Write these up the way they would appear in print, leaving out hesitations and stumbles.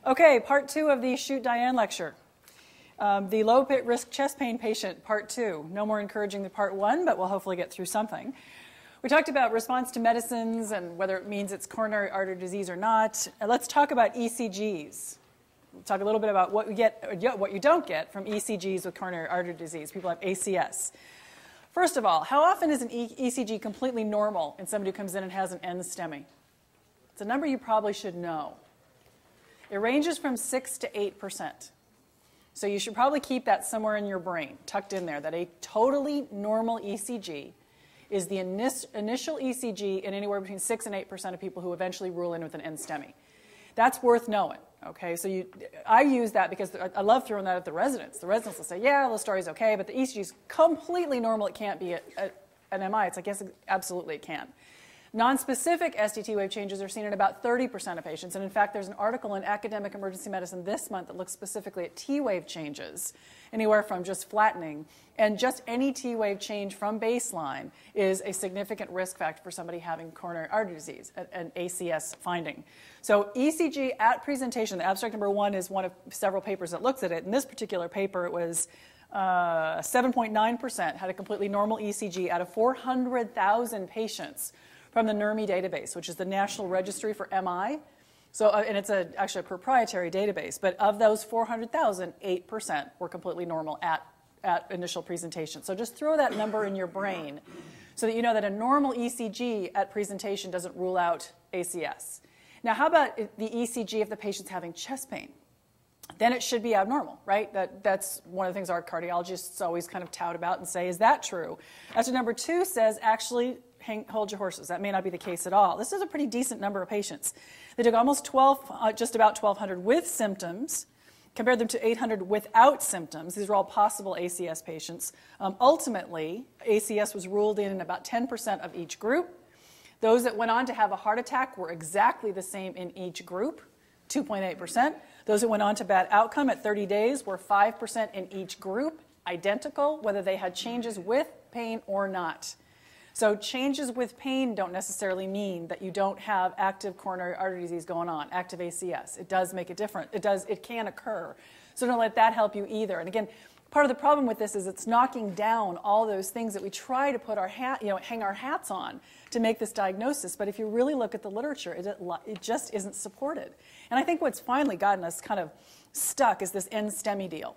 Okay, part 2 of the Shoot Diane lecture. The low-risk chest pain patient, part 2. No more encouraging than part 1, but we'll hopefully get through something. We talked about response to medicines and whether it means it's coronary artery disease or not. And let's talk about ECGs. We'll talk a little bit about what you don't get from ECGs with coronary artery disease. People have ACS. First of all, how often is an ECG completely normal in somebody who comes in and has an end STEMI? It's a number you probably should know. It ranges from 6 to 8%. So you should probably keep that somewhere in your brain, tucked in there, that a totally normal ECG is the initial ECG in anywhere between 6 and 8% of people who eventually rule in with an end STEMI. That's worth knowing. Okay, so I use that because I love throwing that at the residents. The residents will say, yeah, the story's okay, but the ECG is completely normal. It can't be an MI. It's like, yes, absolutely it can. Nonspecific ST wave changes are seen in about 30% of patients. And in fact, there's an article in Academic Emergency Medicine this month that looks specifically at T wave changes, anywhere from just flattening. And just any T wave change from baseline is a significant risk factor for somebody having coronary artery disease, an ACS finding. So ECG at presentation, the abstract number 1 is one of several papers that looks at it. In this particular paper, it was 7.9% had a completely normal ECG out of 400,000 patients from the NERMI database, which is the National Registry for MI. So, and it's actually a proprietary database. But of those 400,000, 8% were completely normal at initial presentation. So just throw that number in your brain so that you know that a normal ECG at presentation doesn't rule out ACS. Now, how about the ECG if the patient's having chest pain? Then it should be abnormal, right? That's one of the things our cardiologists always kind of tout about and say, is that true? As number 2 says, actually, hold your horses. That may not be the case at all. This is a pretty decent number of patients. They took almost just about 1,200 with symptoms, compared them to 800 without symptoms. These are all possible ACS patients. Ultimately, ACS was ruled in about 10% of each group. Those that went on to have a heart attack were exactly the same in each group, 2.8%. Those that went on to bad outcome at 30 days were 5% in each group, identical, whether they had changes with pain or not. So changes with pain don't necessarily mean that you don't have active coronary artery disease going on, active ACS. It does make a difference. It can occur. So don't let that help you either. And again, part of the problem with this is it's knocking down all those things that we try to put our hang our hats on to make this diagnosis. But if you really look at the literature, it just isn't supported. And I think what's finally gotten us kind of stuck is this end STEMI deal.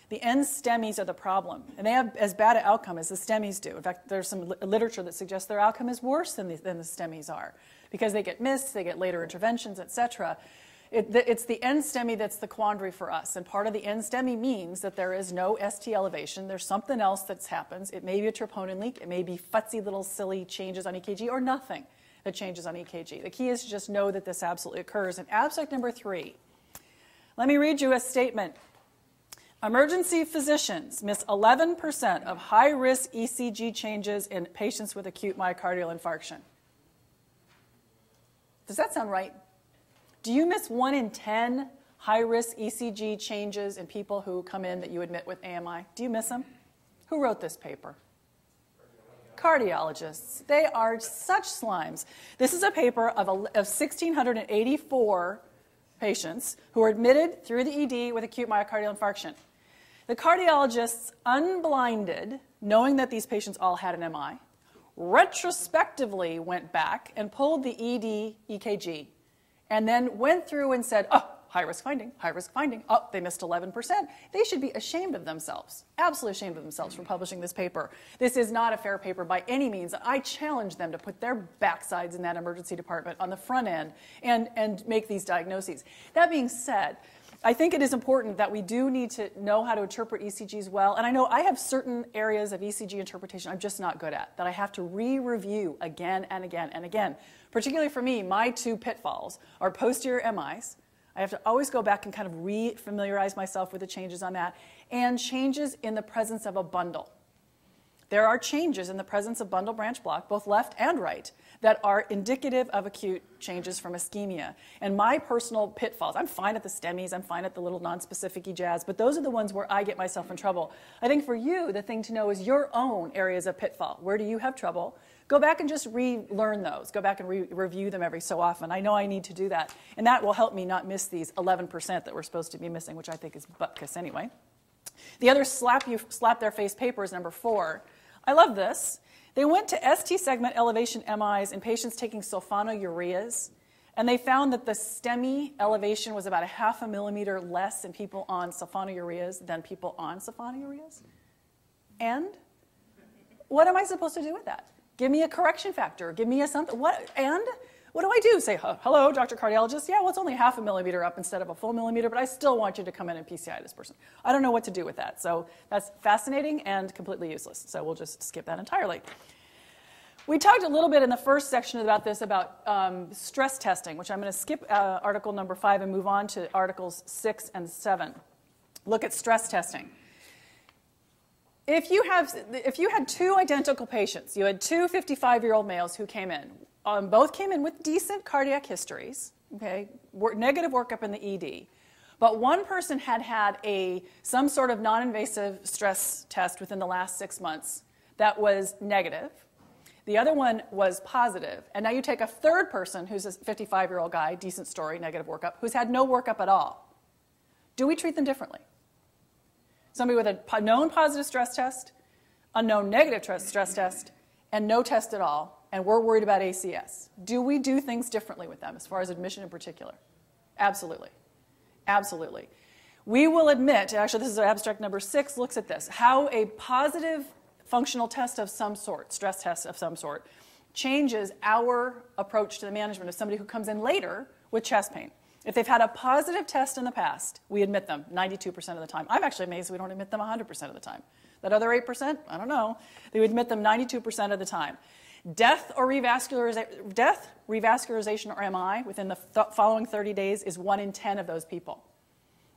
The end STEMIs are the problem, and they have as bad an outcome as the STEMIs do. In fact, there's some literature that suggests their outcome is worse than the STEMIs are because they get missed, they get later interventions, etc. It's the end STEMI that's the quandary for us, and part of the end STEMI means that there is no ST elevation. There's something else that happens. It may be a troponin leak. It may be futzy little silly changes on EKG or nothing that changes on EKG. The key is to just know that this absolutely occurs. And abstract number 3, let me read you a statement. Emergency physicians miss 11% of high-risk ECG changes in patients with acute myocardial infarction. Does that sound right? Do you miss 1 in 10 high-risk ECG changes in people who come in that you admit with AMI? Do you miss them? Who wrote this paper? Cardiologists. They are such slimes. This is a paper of 1,684 patients who were admitted through the ED with acute myocardial infarction. The cardiologists unblinded, knowing that these patients all had an MI, retrospectively went back and pulled the ED EKG, and then went through and said, oh, high-risk finding, high-risk finding. Oh, they missed 11%. They should be ashamed of themselves, absolutely ashamed of themselves for publishing this paper. This is not a fair paper by any means. I challenge them to put their backsides in that emergency department on the front end and make these diagnoses. That being said, I think it is important that we do need to know how to interpret ECGs well. And I know I have certain areas of ECG interpretation I'm just not good at, that I have to re-review again and again and again. Particularly for me, my 2 pitfalls are posterior MIs. I have to always go back and kind of re-familiarize myself with the changes on that, and changes in the presence of a bundle. There are changes in the presence of bundle branch block, both left and right, that are indicative of acute changes from ischemia. And my personal pitfalls, I'm fine at the STEMIs, I'm fine at the little non-specific Ecgs, but those are the ones where I get myself in trouble. I think for you, the thing to know is your own areas of pitfall. Where do you have trouble? go back and just relearn those. Go back and review them every so often. I know I need to do that. And that will help me not miss these 11% that we're supposed to be missing, which I think is butt kiss anyway. The other slap their face paper is number 4. I love this. They went to ST segment elevation MIs in patients taking sulfonylureas, and they found that the STEMI elevation was about 0.5 millimeter less in people on sulfonylureas than people on sulfonylureas. And what am I supposed to do with that? Give me a correction factor. Give me a something. What do I do? Say, hello, Dr. Cardiologist. Yeah, well, it's only 0.5 millimeter up instead of a full millimeter, but I still want you to come in and PCI this person. I don't know what to do with that. So that's fascinating and completely useless. So we'll just skip that entirely. We talked a little bit in the first section about this, about stress testing, which I'm going to skip article number 5 and move on to articles 6 and 7. Look at stress testing. If you had 2 identical patients, you had 2 55-year-old males who came in. Both came in with decent cardiac histories, okay, negative workup in the ED. But one person had some sort of non-invasive stress test within the last 6 months that was negative. The other one was positive. And now you take a third person who's a 55-year-old guy, decent story, negative workup, who's had no workup at all. Do we treat them differently? Somebody with a known positive stress test, a known negative stress test, and no test at all, and we're worried about ACS. Do we do things differently with them as far as admission in particular? Absolutely. Absolutely. We will admit, actually this is abstract number 6, looks at this, how a positive functional test of some sort, stress test of some sort, changes our approach to the management of somebody who comes in later with chest pain. If they've had a positive test in the past, we admit them 92% of the time. I'm actually amazed we don't admit them 100% of the time. That other 8%, I don't know. They would admit them 92% of the time. Death, revascularization, or MI within the following 30 days is 1 in 10 of those people.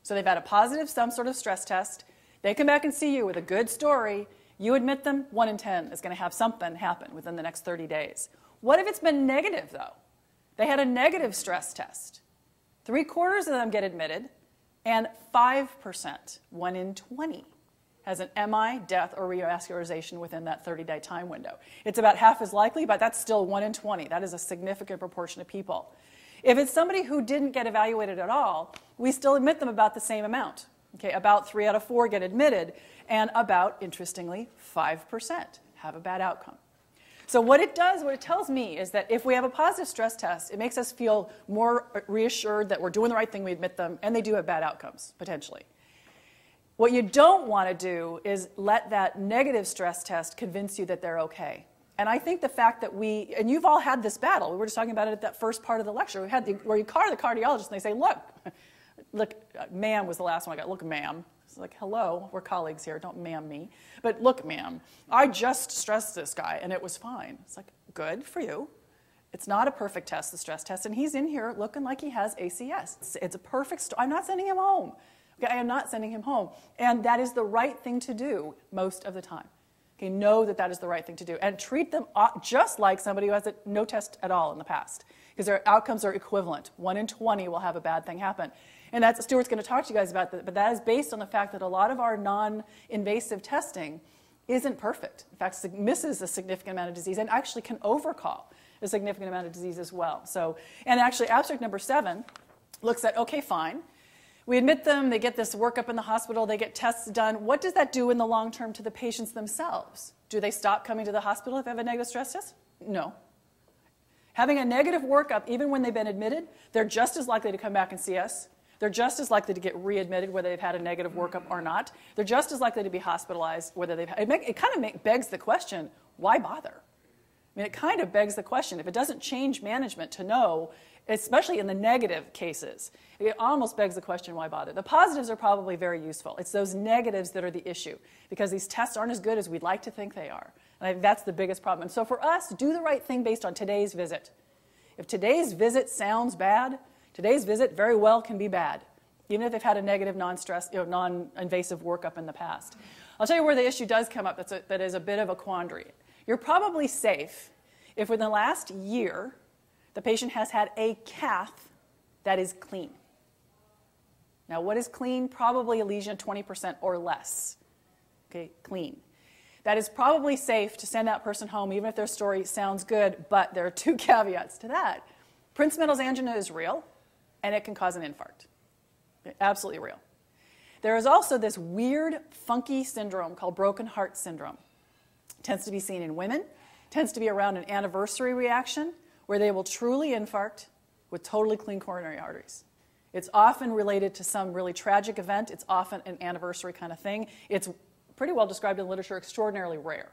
So they've had a positive, some sort of stress test. They come back and see you with a good story. You admit them, 1 in 10 is going to have something happen within the next 30 days. What if it's been negative, though? They had a negative stress test. 3/4 of them get admitted, and 5%, 1 in 20, has an MI, death, or revascularization within that 30-day time window. It's about half as likely, but that's still 1 in 20. That is a significant proportion of people. If it's somebody who didn't get evaluated at all, we still admit them about the same amount. Okay, about 3 out of 4 get admitted, and about, interestingly, 5% have a bad outcome. So what it tells me is that if we have a positive stress test, it makes us feel more reassured that we're doing the right thing, we admit them, and they do have bad outcomes, potentially. What you don't want to do is let that negative stress test convince you that they're okay. And I think the fact that and you've all had this battle, we were just talking about it at that first part of the lecture, where you call the cardiologist and they say, look, ma'am was the last one I got, look, ma'am. It's like, hello, we're colleagues here, don't ma'am me. But look, ma'am, I just stressed this guy and it was fine. It's like, good for you. It's not a perfect test, the stress test, and he's in here looking like he has ACS. It's a perfect story. I'm not sending him home. Okay, I am not sending him home. And that is the right thing to do most of the time. Okay, know that that is the right thing to do. And treat them just like somebody who has no test at all in the past, because their outcomes are equivalent. 1 in 20 will have a bad thing happen. And that's, Stuart's going to talk to you guys about that, but that is based on the fact that a lot of our non-invasive testing isn't perfect. In fact, misses a significant amount of disease and actually can overcall a significant amount of disease as well. So, and actually, abstract number 7 looks at, okay, fine. We admit them, they get this workup in the hospital, they get tests done. What does that do in the long term to the patients themselves? Do they stop coming to the hospital if they have a negative stress test? No. Having a negative workup, even when they've been admitted, they're just as likely to come back and see us. They're just as likely to get readmitted whether they've had a negative workup or not. They're just as likely to be hospitalized whether they've had, it kind of begs the question, why bother? I mean, it kind of begs the question. If it doesn't change management to know, especially in the negative cases, it almost begs the question, why bother? The positives are probably very useful. It's those negatives that are the issue, because these tests aren't as good as we'd like to think they are. And I think that's the biggest problem. And so for us, do the right thing based on today's visit. If today's visit sounds bad, today's visit very well can be bad, even if they've had a negative non-invasive workup in the past. I'll tell you where the issue does come up that is a bit of a quandary. You're probably safe if within the last year the patient has had a cath that is clean. Now, what is clean? Probably a lesion of 20% or less. Okay, clean. that is probably safe to send that person home even if their story sounds good, but there are two caveats to that. Prinzmetal's angina is real, and it can cause an infarct. Absolutely real. There is also this weird, funky syndrome called broken heart syndrome. It tends to be seen in women, tends to be around an anniversary reaction where they will truly infarct with totally clean coronary arteries. It's often related to some really tragic event. It's often an anniversary kind of thing. It's pretty well described in the literature, extraordinarily rare.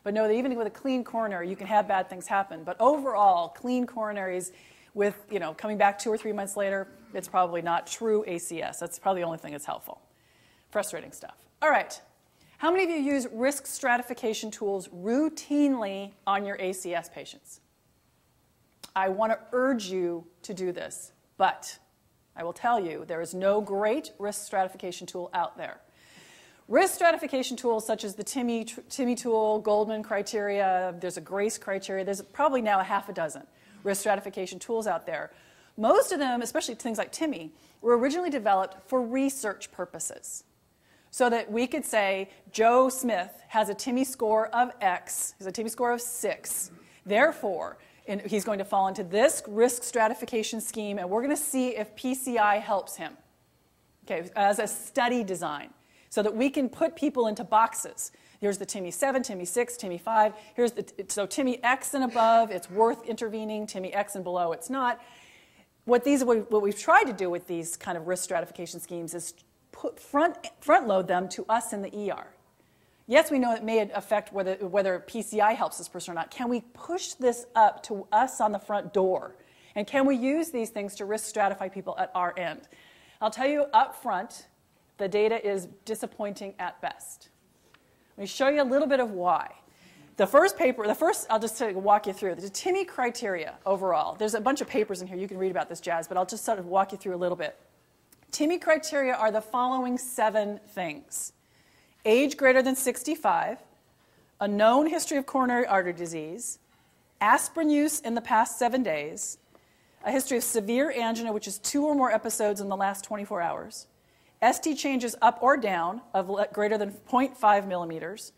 But know that even with a clean coronary, you can have bad things happen. But overall, clean coronaries with, coming back 2 or 3 months later, it's probably not true ACS. That's probably the only thing that's helpful. Frustrating stuff. All right. How many of you use risk stratification tools routinely on your ACS patients? I want to urge you to do this, but I will tell you there is no great risk stratification tool out there. Risk stratification tools such as the TIMI tool, Goldman Criteria, there's a GRACE criteria, there's probably now a half a dozen risk stratification tools out there. Most of them, especially things like TIMI, were originally developed for research purposes. So that we could say Joe Smith has a TIMI score of X, has a TIMI score of 6. Therefore, he's going to fall into this risk stratification scheme, and we're going to see if PCI helps him, okay, as a study design, so that we can put people into boxes. Here's the TIMI 7, TIMI 6, TIMI 5. So TIMI X and above, it's worth intervening. TIMI X and below, it's not. What we've tried to do with these kind of risk stratification schemes is front load them to us in the ER. Yes, we know it may affect whether PCI helps this person or not. Can we push this up to us on the front door? And can we use these things to risk stratify people at our end? I'll tell you up front, the data is disappointing at best. Let me show you a little bit of why. I'll just walk you through. The TIMI criteria overall. There's a bunch of papers in here. You can read about this jazz, but I'll just sort of walk you through a little bit. TIMI criteria are the following 7 things. Age greater than 65, a known history of coronary artery disease, aspirin use in the past 7 days, a history of severe angina, which is 2 or more episodes in the last 24 hours, ST changes up or down of greater than 0.5 millimeters,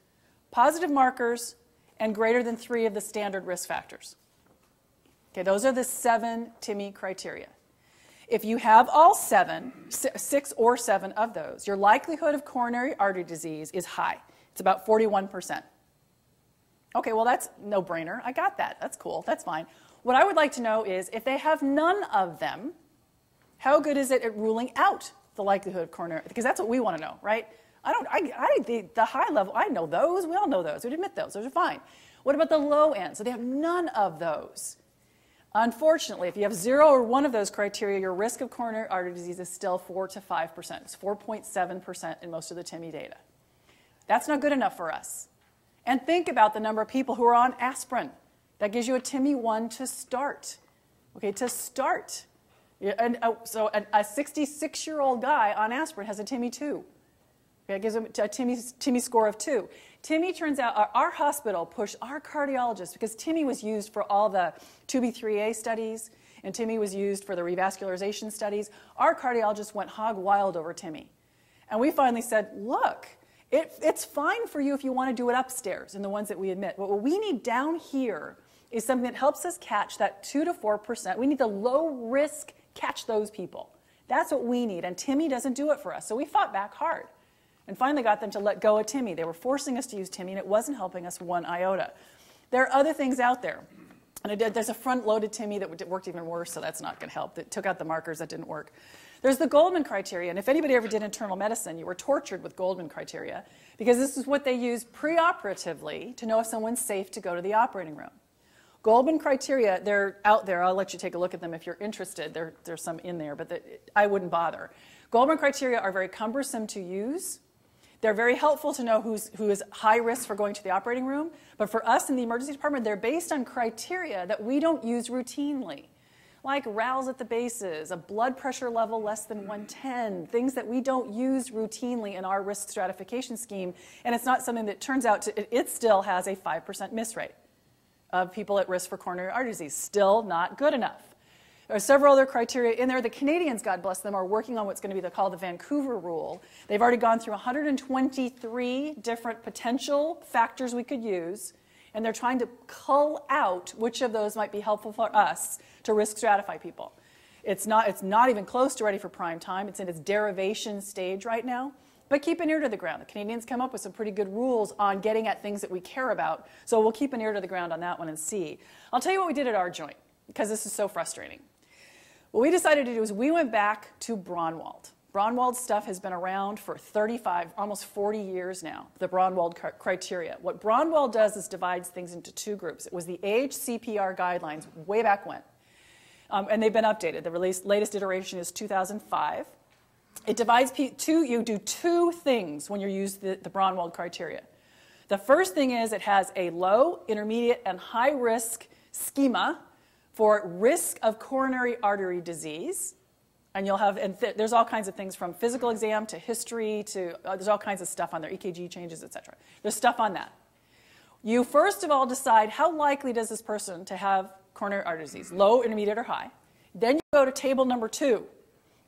positive markers, and greater than 3 of the standard risk factors. Okay, those are the 7 TIMI criteria. If you have all 6 or 7 of those, your likelihood of coronary artery disease is high. It's about 41%. Okay, well, that's no brainer. I got that. That's cool. That's fine. What I would like to know is if they have none of them, how good is it at ruling out the likelihood of coronary? Because that's what we want to know, right? The high level, I know those. We all know those. We'd admit those. Those are fine. What about the low end? So they have none of those. Unfortunately, if you have 0 or 1 of those criteria, your risk of coronary artery disease is still 4 to 5%. It's 4.7% in most of the TIMI data. That's not good enough for us. And think about the number of people who are on aspirin. That gives you a TIMI 1 to start. Okay, to start. So a 66-year-old guy on aspirin has a TIMI 2. Okay, it gives him a TIMI score of 2. TIMI, turns out, our hospital pushed our cardiologists, because TIMI was used for all the 2B3A studies, and TIMI was used for the revascularization studies. Our cardiologists went hog wild over TIMI. And we finally said, look, it's fine for you if you want to do it upstairs in the ones that we admit. But what we need down here is something that helps us catch that 2 to 4%. We need the low risk catch those people. That's what we need, and TIMI doesn't do it for us. So we fought back hard and finally got them to let go of TIMI. They were forcing us to use TIMI, and it wasn't helping us 1 iota. There are other things out there. And there's a front-loaded TIMI that worked even worse, so that's not going to help. That took out the markers, that didn't work. There's the Goldman Criteria, and if anybody ever did internal medicine, you were tortured with Goldman Criteria, because this is what they use preoperatively to know if someone's safe to go to the operating room. Goldman Criteria, they're out there. I'll let you take a look at them if you're interested. There's some in there, but I wouldn't bother. Goldman Criteria are very cumbersome to use. They're very helpful to know who is high risk for going to the operating room. But for us in the emergency department, they're based on criteria that we don't use routinely, like RALs at the bases, a blood pressure level less than 110, things that we don't use routinely in our risk stratification scheme. And it's not something that turns out it still has a 5% miss rate of people at risk for coronary artery disease. Still not good enough. There are several other criteria in there. The Canadians, God bless them, are working on what's going to be called the Vancouver Rule. They've already gone through 123 different potential factors we could use, and they're trying to cull out which of those might be helpful for us to risk stratify people. It's not even close to ready for prime time. It's in its derivation stage right now. But keep an ear to the ground. The Canadians come up with some pretty good rules on getting at things that we care about, so we'll keep an ear to the ground on that one and see. I'll tell you what we did at our joint, because this is so frustrating. What we decided to do is we went back to Braunwald. Braunwald stuff has been around for 35, almost 40 years now, the Braunwald criteria. What Braunwald does is divides things into two groups. It was the age CPR guidelines way back when, and they've been updated. The latest iteration is 2005. It divides you do two things when you use the Braunwald criteria. The first thing is it has a low, intermediate, and high risk schema for risk of coronary artery disease. And you'll have, there's all kinds of things from physical exam to history to, there's all kinds of stuff on there, EKG changes, etc. There's stuff on that. You first of all decide how likely does this person to have coronary artery disease, low, intermediate, or high. Then you go to table number 2.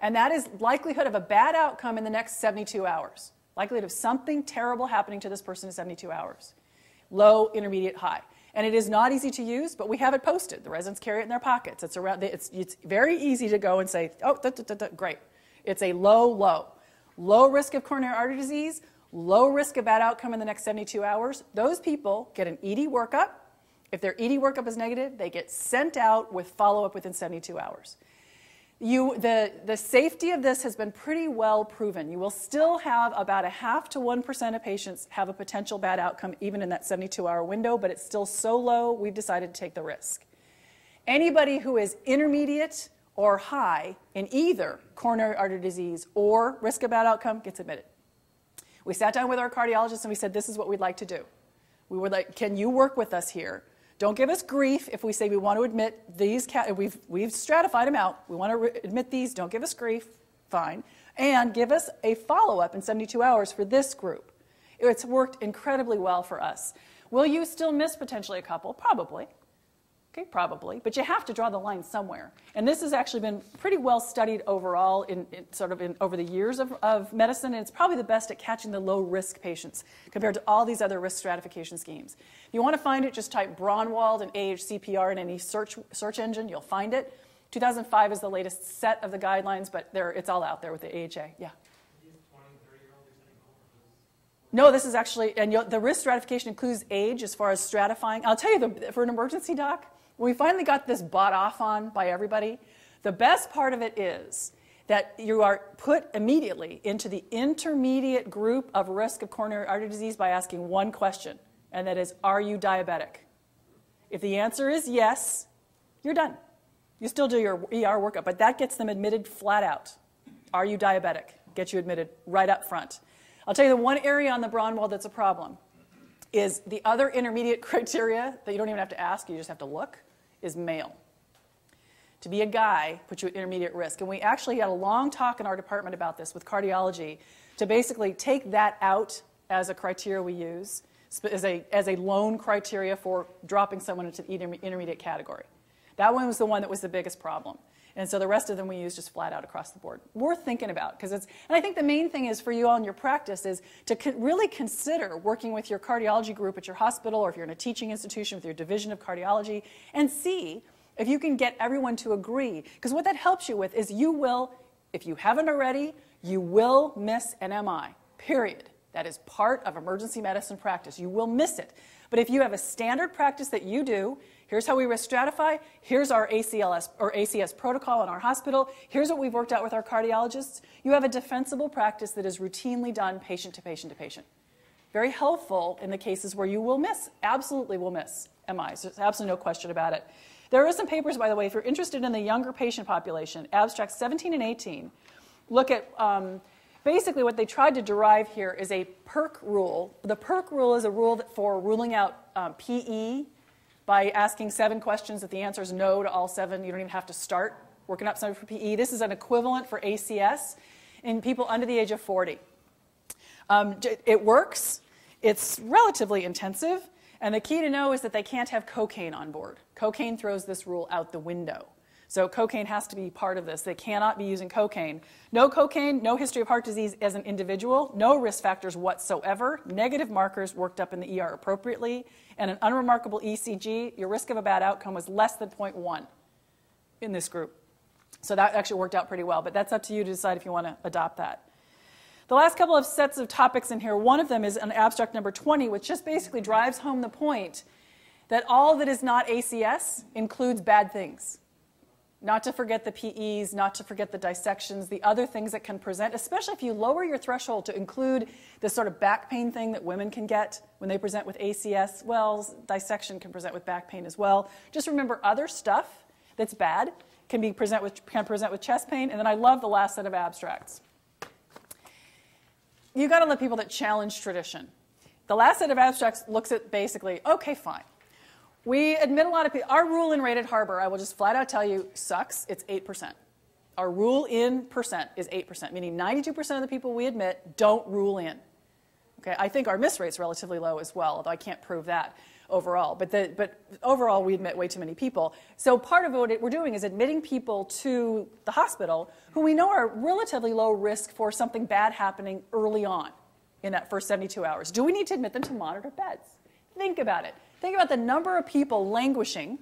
And that is likelihood of a bad outcome in the next 72 hours. Likelihood of something terrible happening to this person in 72 hours. Low, intermediate, high. And it is not easy to use, but we have it posted. The residents carry it in their pockets. It's very easy to go and say, oh, great. It's a low, low. Low risk of coronary artery disease, low risk of bad outcome in the next 72 hours. Those people get an ED workup. If their ED workup is negative, they get sent out with follow-up within 72 hours. The safety of this has been pretty well proven. You will still have about 0.5 to 1% of patients have a potential bad outcome even in that 72-hour window, but it's still so low, we've decided to take the risk. Anybody who is intermediate or high in either coronary artery disease or risk of bad outcome gets admitted. We sat down with our cardiologist and we said, this is what we'd like to do. We were like, can you work with us here? Don't give us grief if we say we want to admit these, we've stratified them out. We want to admit these, don't give us grief, fine. And give us a follow-up in 72 hours for this group. It's worked incredibly well for us. Will you still miss potentially a couple? Probably. Okay, probably. But you have to draw the line somewhere. And this has actually been pretty well studied overall over the years of medicine, and it's probably the best at catching the low-risk patients compared to all these other risk stratification schemes. If you want to find it, just type Braunwald and age CPR in any search engine. You'll find it. 2005 is the latest set of the guidelines, but it's all out there with the AHA. Yeah. No, this is actually, and the risk stratification includes age as far as stratifying. I'll tell you, for an emergency doc, when we finally got this bought off on by everybody, the best part of it is that you are put immediately into the intermediate group of risk of coronary artery disease by asking one question, and that is, are you diabetic? If the answer is yes, you're done. You still do your ER workup, but that gets them admitted flat out. Are you diabetic? Gets you admitted right up front. I'll tell you the one area on the Braunwald that's a problem is the other intermediate criteria that you don't even have to ask, you just have to look, is male. To be a guy puts you at intermediate risk. And we actually had a long talk in our department about this with cardiology to basically take that out as a criteria we use, as a lone criteria for dropping someone into the intermediate category. That one was the one that was the biggest problem. And so the rest of them we use just flat out across the board. Worth thinking about, because and I think the main thing is for you all in your practice is to really consider working with your cardiology group at your hospital, or if you're in a teaching institution with your division of cardiology, and see if you can get everyone to agree. Because what that helps you with is you will, if you haven't already, you will miss an MI, period. That is part of emergency medicine practice. You will miss it. But if you have a standard practice that you do, here's how we risk stratify, here's our ACLS or ACS protocol in our hospital, here's what we've worked out with our cardiologists, you have a defensible practice that is routinely done patient to patient to patient. Very helpful in the cases where you will miss, absolutely will miss MIs. There's absolutely no question about it. There are some papers, by the way, if you're interested in the younger patient population, abstracts 17 and 18, look at basically what they tried to derive here is a Perk Rule. The Perk Rule is a rule for ruling out PE by asking 7 questions. If the answer is no to all 7, you don't even have to start working up something for PE. This is an equivalent for ACS in people under the age of 40. It works. It's relatively intensive. And the key to know is that they can't have cocaine on board. Cocaine throws this rule out the window. So cocaine has to be part of this. They cannot be using cocaine. No cocaine, no history of heart disease as an individual, no risk factors whatsoever, negative markers worked up in the ER appropriately, and an unremarkable ECG. Your risk of a bad outcome was less than 0.1 in this group. So that actually worked out pretty well, but that's up to you to decide if you want to adopt that. The last couple of sets of topics in here, one of them is an abstract number 20, which just basically drives home the point that all that is not ACS includes bad things. Not to forget the PEs, not to forget the dissections, the other things that can present, especially if you lower your threshold to include this sort of back pain thing that women can get when they present with ACS. Well, dissection can present with back pain as well. Just remember other stuff that's bad can present with chest pain. And then I love the last set of abstracts. You got to let people that challenge tradition. The last set of abstracts looks at basically, okay, fine. We admit a lot of people. Our rule in rated Harbor, I will just flat out tell you, sucks. It's 8%. Our rule in percent is 8%, meaning 92% of the people we admit don't rule in. Okay, I think our miss rate's relatively low as well, although I can't prove that overall. But overall, we admit way too many people. So part of what we're doing is admitting people to the hospital who we know are relatively low risk for something bad happening early on in that first 72 hours. Do we need to admit them to monitor beds? Think about it. Think about the number of people languishing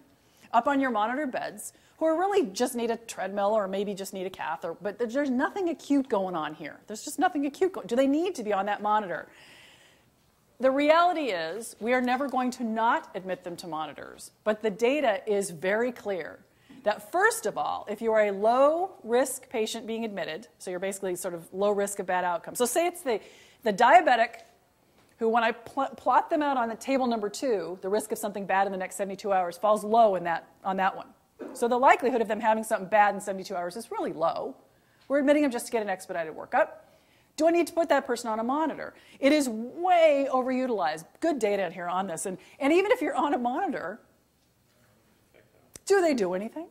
up on your monitor beds who are really just need a treadmill or maybe just need a cath, but there's nothing acute going on here. There's just nothing acute going on. Do they need to be on that monitor? The reality is we are never going to not admit them to monitors, but the data is very clear that first of all, if you are a low-risk patient being admitted, so you're basically sort of low risk of bad outcomes. So say it's the diabetic who, when I plot them out on the table number 2, the risk of something bad in the next 72 hours falls low on that one. So the likelihood of them having something bad in 72 hours is really low. We're admitting them just to get an expedited workup. Do I need to put that person on a monitor? It is way overutilized. Good data in here on this. And even if you're on a monitor, do they do anything?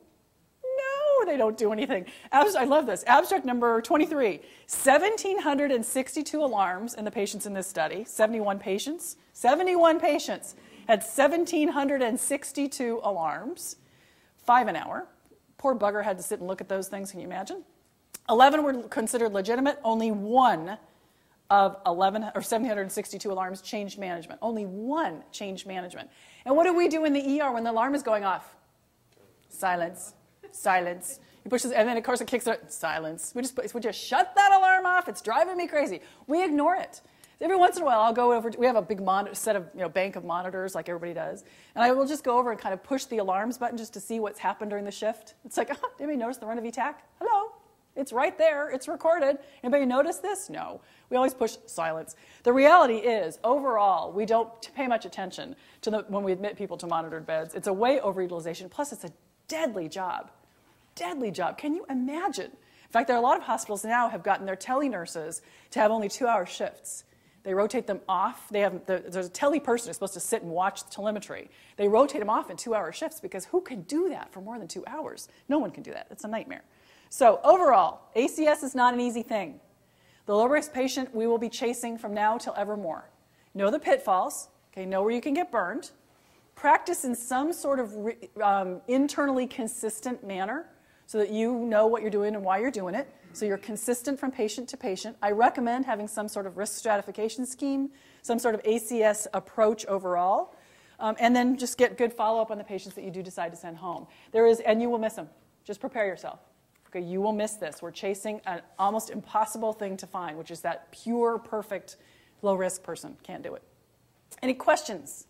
No, they don't do anything. I love this. Abstract number 23. 1,762 alarms in the patients in this study. 71 patients. 71 patients had 1,762 alarms. 5 an hour. Poor bugger had to sit and look at those things. Can you imagine? 11 were considered legitimate. Only 1 of 762 alarms changed management. Only 1 changed management. And what do we do in the ER when the alarm is going off? Silence. Silence. You push this, and then of course it kicks it. Silence. We just shut that alarm off. It's driving me crazy. We ignore it. Every once in a while, I'll go over. We have a big set of bank of monitors, like everybody does, and I will just go over and kind of push the alarms button just to see what's happened during the shift. It's like, oh, anybody notice the run of ETAC? Hello, it's right there. It's recorded. Anybody notice this? No. We always push silence. The reality is, overall, we don't pay much attention to when we admit people to monitored beds. It's a way overutilization. Plus, it's a deadly job. Deadly job. Can you imagine? In fact, there are a lot of hospitals now have gotten their tele-nurses to have only 2-hour shifts. They rotate them off. There's a tele person who's supposed to sit and watch the telemetry. They rotate them off in 2-hour shifts because who can do that for more than 2 hours? No one can do that. It's a nightmare. So overall, ACS is not an easy thing. The low-risk patient we will be chasing from now till evermore. Know the pitfalls. Okay, know where you can get burned. Practice in some sort of internally consistent manner so that you know what you're doing and why you're doing it. So you're consistent from patient to patient. I recommend having some sort of risk stratification scheme, some sort of ACS approach overall, and then just get good follow-up on the patients that you do decide to send home. And you will miss them. Just prepare yourself. Okay, you will miss this. We're chasing an almost impossible thing to find, which is that pure, perfect, low-risk person. Can't do it. Any questions?